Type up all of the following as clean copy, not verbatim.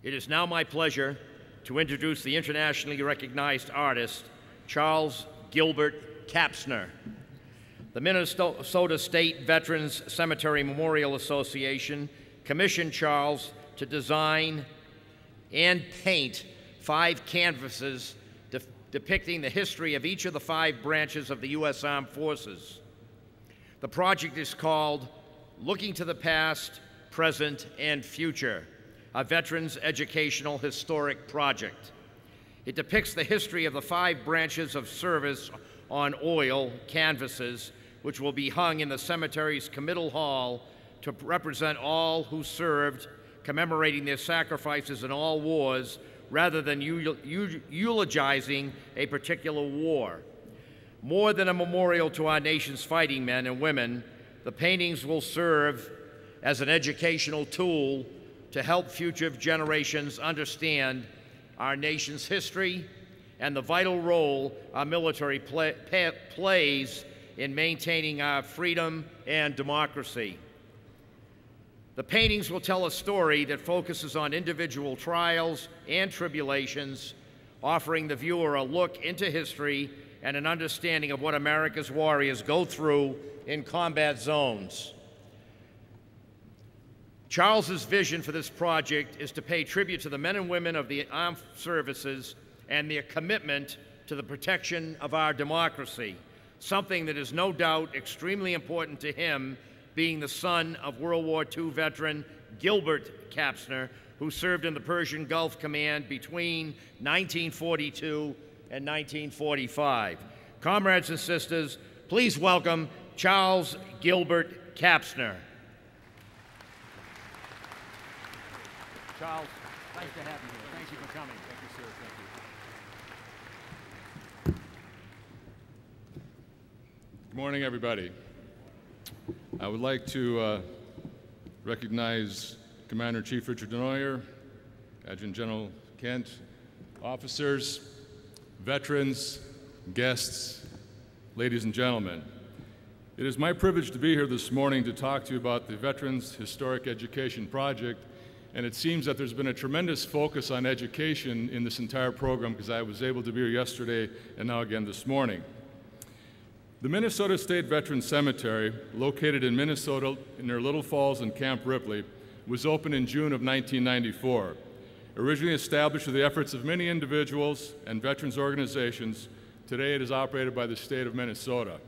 It is now my pleasure to introduce the internationally recognized artist, Charles Gilbert Kapsner. The Minnesota State Veterans Cemetery Memorial Association commissioned Charles to design and paint 5 canvases depicting the history of each of the 5 branches of the U.S. Armed Forces. The project is called Looking to the Past, Present, and Future, a Veterans Educational Historic Project. It depicts the history of the 5 branches of service on oil canvases, which will be hung in the cemetery's committal hall to represent all who served, commemorating their sacrifices in all wars rather than eulogizing a particular war. More than a memorial to our nation's fighting men and women, the paintings will serve as an educational tool to help future generations understand our nation's history and the vital role our military plays in maintaining our freedom and democracy. The paintings will tell a story that focuses on individual trials and tribulations, offering the viewer a look into history and an understanding of what America's warriors go through in combat zones. Charles's vision for this project is to pay tribute to the men and women of the armed services and their commitment to the protection of our democracy, something that is no doubt extremely important to him, being the son of World War II veteran Gilbert Kapsner, who served in the Persian Gulf Command between 1942 and 1945. Comrades and sisters, please welcome Charles Gilbert Kapsner. Charles, nice to have you here. Thank you for coming. Thank you, sir. Thank you. Good morning, everybody. I would like to recognize Commander-in-Chief Richard Denoyer, Adjutant General Kent, officers, veterans, guests, ladies and gentlemen. It is my privilege to be here this morning to talk to you about the Veterans Historic Education Project, and it seems that there's been a tremendous focus on education in this entire program because I was able to be here yesterday and now again this morning. The Minnesota State Veterans Cemetery, located in Minnesota near Little Falls and Camp Ripley, was opened in June of 1994. Originally established through the efforts of many individuals and veterans organizations, today it is operated by the state of Minnesota.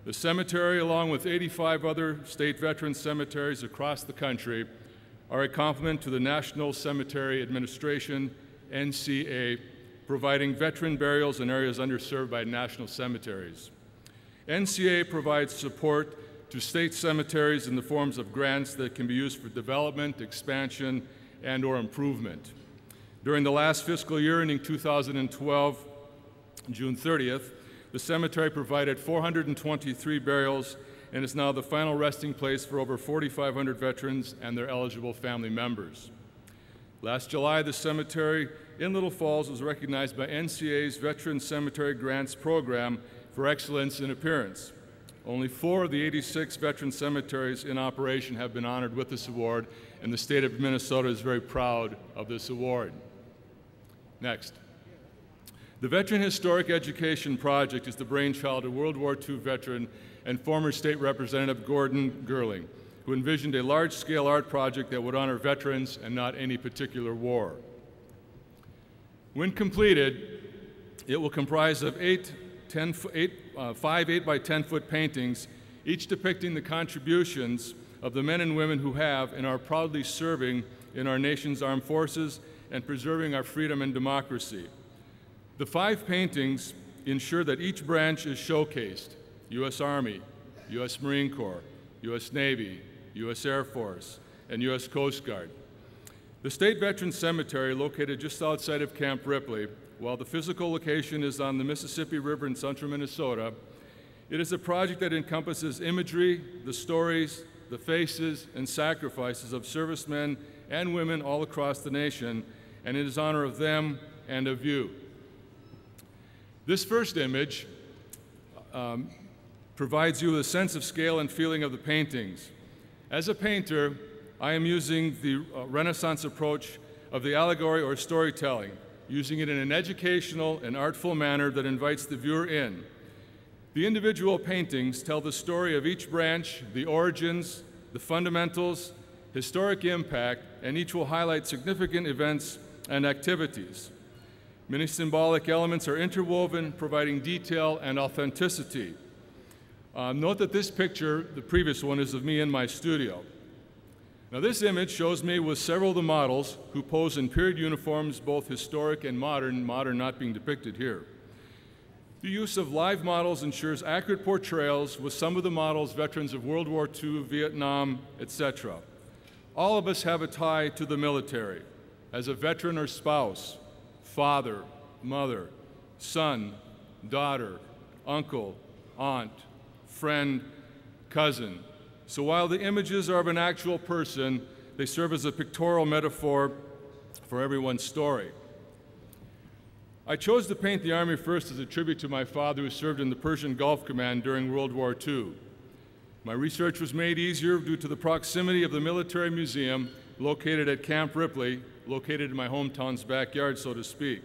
The cemetery, along with 85 other state veterans cemeteries across the country, are a complement to the National Cemetery Administration, NCA, providing veteran burials in areas underserved by national cemeteries. NCA provides support to state cemeteries in the forms of grants that can be used for development, expansion, and/or improvement. During the last fiscal year ending 2012, June 30th, the cemetery provided 423 burials and is now the final resting place for over 4,500 veterans and their eligible family members. Last July, the cemetery in Little Falls was recognized by NCA's Veteran Cemetery Grants Program for excellence in appearance. Only 4 of the 86 veteran cemeteries in operation have been honored with this award, and the state of Minnesota is very proud of this award. Next. The Veteran Historic Education Project is the brainchild of World War II veteran and former state representative Gordon Gerling, who envisioned a large-scale art project that would honor veterans and not any particular war. When completed, it will comprise of 5 8 by 10 foot paintings, each depicting the contributions of the men and women who have and are proudly serving in our nation's armed forces and preserving our freedom and democracy. The 5 paintings ensure that each branch is showcased: U.S. Army, U.S. Marine Corps, U.S. Navy, U.S. Air Force, and U.S. Coast Guard. The State Veterans Cemetery, located just outside of Camp Ripley, while the physical location is on the Mississippi River in central Minnesota, it is a project that encompasses imagery, the stories, the faces, and sacrifices of servicemen and women all across the nation, and it is in honor of them and of you. This first image provides you with a sense of scale and feeling of the paintings. As a painter, I am using the Renaissance approach of the allegory or storytelling, using it in an educational and artful manner that invites the viewer in. The individual paintings tell the story of each branch, the origins, the fundamentals, historic impact, and each will highlight significant events and activities. Many symbolic elements are interwoven, providing detail and authenticity. Note that this picture, the previous one, is of me in my studio. Now, this image shows me with several of the models who pose in period uniforms, both historic and modern not being depicted here. The use of live models ensures accurate portrayals, with some of the models veterans of World War II, Vietnam, etc. All of us have a tie to the military, as a veteran or spouse, father, mother, son, daughter, uncle, aunt, friend, cousin. So while the images are of an actual person, they serve as a pictorial metaphor for everyone's story. I chose to paint the Army first as a tribute to my father, who served in the Persian Gulf Command during World War II. My research was made easier due to the proximity of the Military Museum located at Camp Ripley, located in my hometown's backyard, so to speak.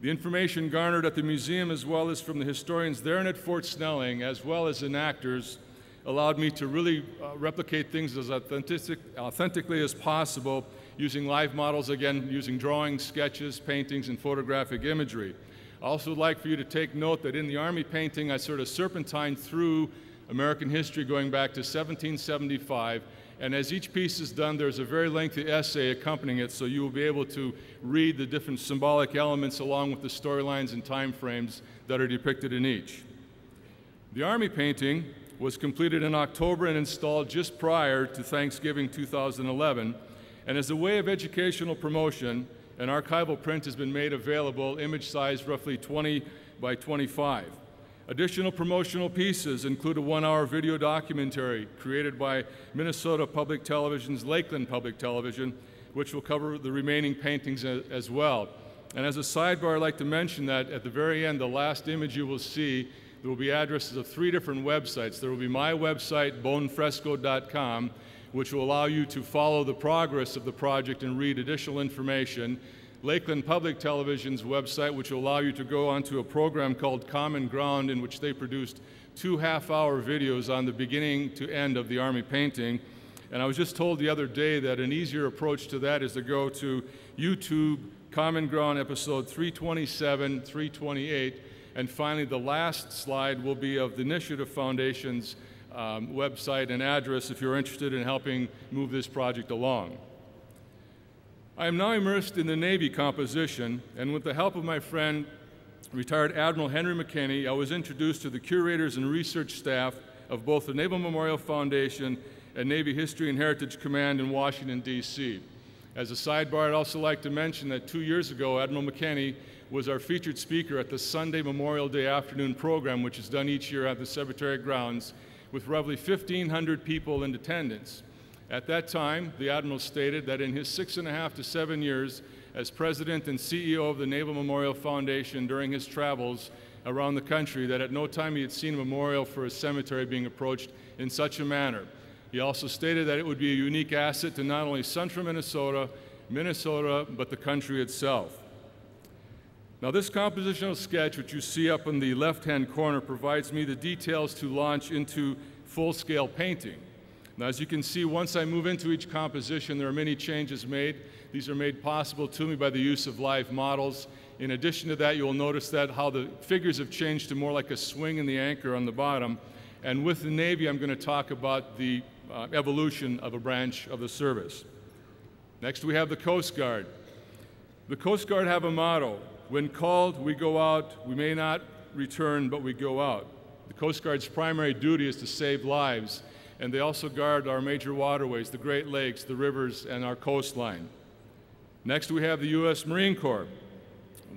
The information garnered at the museum, as well as from the historians there and at Fort Snelling, as well as enactors, allowed me to really replicate things as authentically as possible, using live models, again, using drawings, sketches, paintings, and photographic imagery. I also would like for you to take note that in the Army painting, I sort of serpentine through American history going back to 1775, and as each piece is done, there's a very lengthy essay accompanying it, so you will be able to read the different symbolic elements along with the storylines and time frames that are depicted in each. The Army painting was completed in October and installed just prior to Thanksgiving 2011, and as a way of educational promotion, an archival print has been made available, image size roughly 20 by 25. Additional promotional pieces include a 1-hour video documentary created by Minnesota Public Television's Lakeland Public Television, which will cover the remaining paintings as well. And as a sidebar, I'd like to mention that at the very end, the last image you will see, there will be addresses of 3 different websites. There will be my website, bonefresco.com, which will allow you to follow the progress of the project and read additional information. Lakeland Public Television's website, which will allow you to go onto a program called Common Ground, in which they produced 2 half-hour videos on the beginning to end of the Army painting. And I was just told the other day that an easier approach to that is to go to YouTube, Common Ground episode 327, 328, and finally the last slide will be of the Initiative Foundation's website and address if you're interested in helping move this project along. I am now immersed in the Navy composition, and with the help of my friend, retired Admiral Henry McKinney, I was introduced to the curators and research staff of both the Naval Memorial Foundation and Navy History and Heritage Command in Washington, D.C. As a sidebar, I'd also like to mention that 2 years ago, Admiral McKinney was our featured speaker at the Sunday Memorial Day afternoon program, which is done each year at the Cemetery grounds, with roughly 1,500 people in attendance. At that time, the Admiral stated that in his 6.5 to 7 years as President and CEO of the Naval Memorial Foundation during his travels around the country, that at no time he had seen a memorial for a cemetery being approached in such a manner. He also stated that it would be a unique asset to not only central Minnesota, but the country itself. Now, this compositional sketch, which you see up in the left-hand corner, provides me the details to launch into full-scale painting. Now, as you can see, once I move into each composition, there are many changes made. These are made possible to me by the use of live models. In addition to that, you'll notice that how the figures have changed to more like a swing in the anchor on the bottom. And with the Navy, I'm going to talk about the evolution of a branch of the service. Next, we have the Coast Guard. The Coast Guard have a motto: when called, we go out. We may not return, but we go out. The Coast Guard's primary duty is to save lives, and they also guard our major waterways, the Great Lakes, the rivers, and our coastline. Next, we have the U.S. Marine Corps.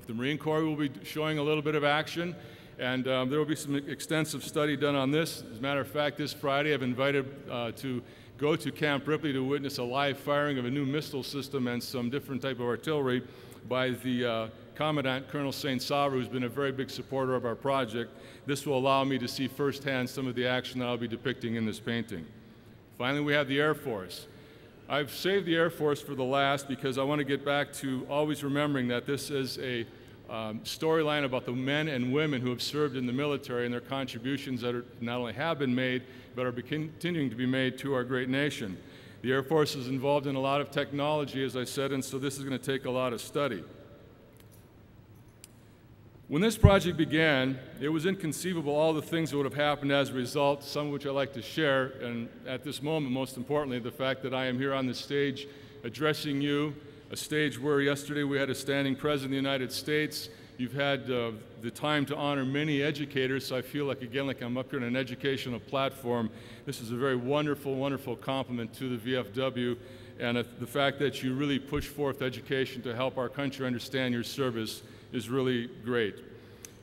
The Marine Corps will be showing a little bit of action, and there will be some extensive study done on this. As a matter of fact, this Friday I've invited to go to Camp Ripley to witness a live firing of a new missile system and some different type of artillery by the Commandant, Colonel St. Sauver, who's been a very big supporter of our project. This will allow me to see firsthand some of the action that I'll be depicting in this painting. Finally, we have the Air Force. I've saved the Air Force for the last because I want to get back to always remembering that this is a storyline about the men and women who have served in the military and their contributions that not only have been made, but are continuing to be made to our great nation. The Air Force is involved in a lot of technology, as I said, and so this is going to take a lot of study. When this project began, it was inconceivable all the things that would have happened as a result, some of which I'd like to share, and at this moment, most importantly, the fact that I am here on this stage addressing you, a stage where yesterday we had a standing President of the United States. You've had the time to honor many educators, so I feel like, again, like I'm up here on an educational platform. This is a very wonderful, wonderful compliment to the VFW, and the fact that you really push forth education to help our country understand your service is really great.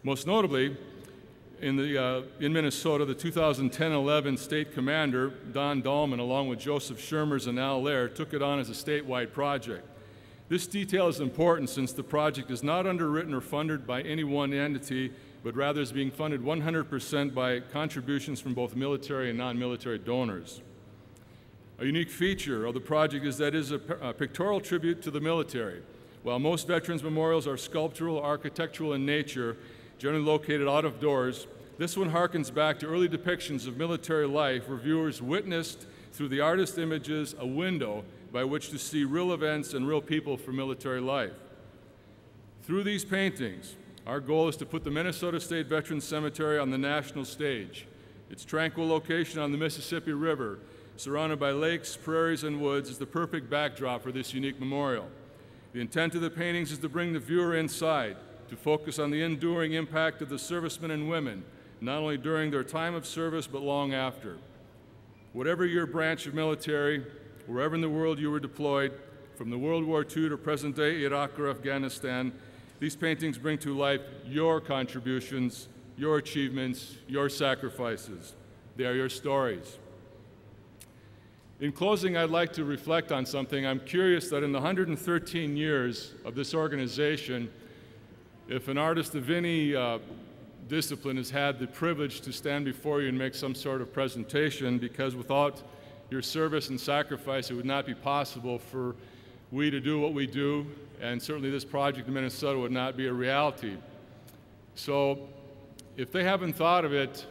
Most notably, in Minnesota, the 2010-11 state commander, Don Dahlman, along with Joseph Shermers and Al Lair, took it on as a statewide project. This detail is important since the project is not underwritten or funded by any one entity, but rather is being funded 100% by contributions from both military and non-military donors. A unique feature of the project is that it is a pictorial tribute to the military. While most veterans' memorials are sculptural, architectural in nature, generally located out of doors, this one harkens back to early depictions of military life where viewers witnessed through the artist's images a window by which to see real events and real people from military life. Through these paintings, our goal is to put the Minnesota State Veterans Cemetery on the national stage. Its tranquil location on the Mississippi River, surrounded by lakes, prairies, and woods, is the perfect backdrop for this unique memorial. The intent of the paintings is to bring the viewer inside, to focus on the enduring impact of the servicemen and women, not only during their time of service, but long after. Whatever your branch of military, wherever in the world you were deployed, from the World War II to present-day Iraq or Afghanistan, these paintings bring to life your contributions, your achievements, your sacrifices. They are your stories. In closing, I'd like to reflect on something. I'm curious that in the 113 years of this organization, if an artist of any discipline has had the privilege to stand before you and make some sort of presentation, because without your service and sacrifice, it would not be possible for we to do what we do, and certainly this project in Minnesota would not be a reality. So if they haven't thought of it,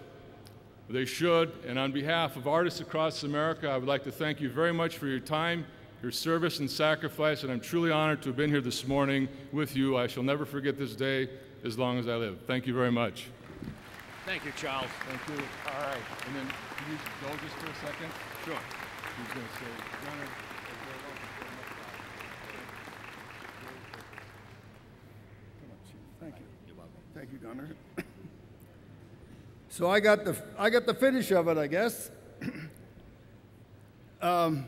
they should, and on behalf of artists across America, I would like to thank you very much for your time, your service and sacrifice, and I'm truly honored to have been here this morning with you. I shall never forget this day as long as I live. Thank you very much. Thank you, Charles. Thank you. All right. And then can you go just for a second? Sure. He's going to say, Gunner, Thank you. You're welcome. Thank you, Gunner. So I got the finish of it, I guess. I'm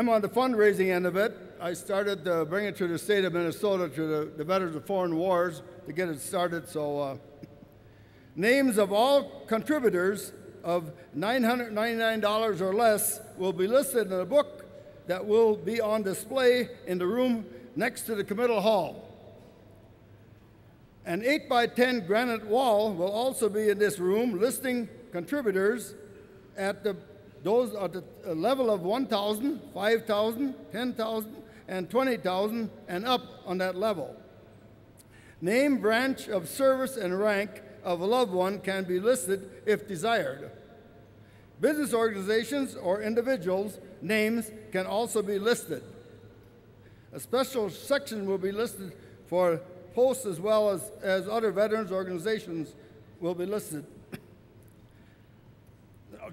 on the fundraising end of it. I started to bring it to the state of Minnesota, to the Veterans of Foreign Wars, to get it started. So names of all contributors of $999 or less will be listed in a book that will be on display in the room next to the committal hall. An 8x10 granite wall will also be in this room listing contributors at the level of 1,000, 5,000, 10,000, and 20,000 and up on that level. Name, branch of service, and rank of a loved one can be listed if desired. Business organizations or individuals' names can also be listed. A special section will be listed for posts as well as other veterans organizations will be listed.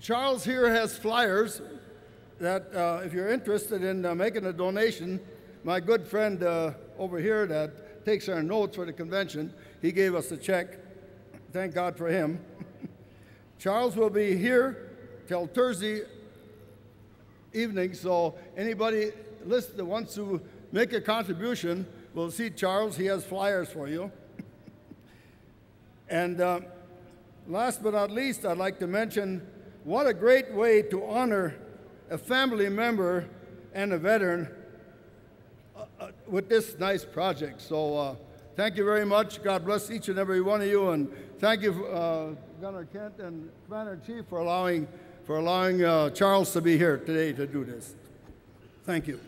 Charles here has flyers that if you're interested in making a donation, my good friend over here that takes our notes for the convention, he gave us a check. Thank God for him. Charles will be here till Thursday evening, so anybody that wants to make a contribution will see Charles. He has flyers for you. And last but not least, I'd like to mention what a great way to honor a family member and a veteran with this nice project. So thank you very much. God bless each and every one of you, and thank you, Gunner Kent and Commander-in-Chief, for allowing Charles to be here today to do this. Thank you.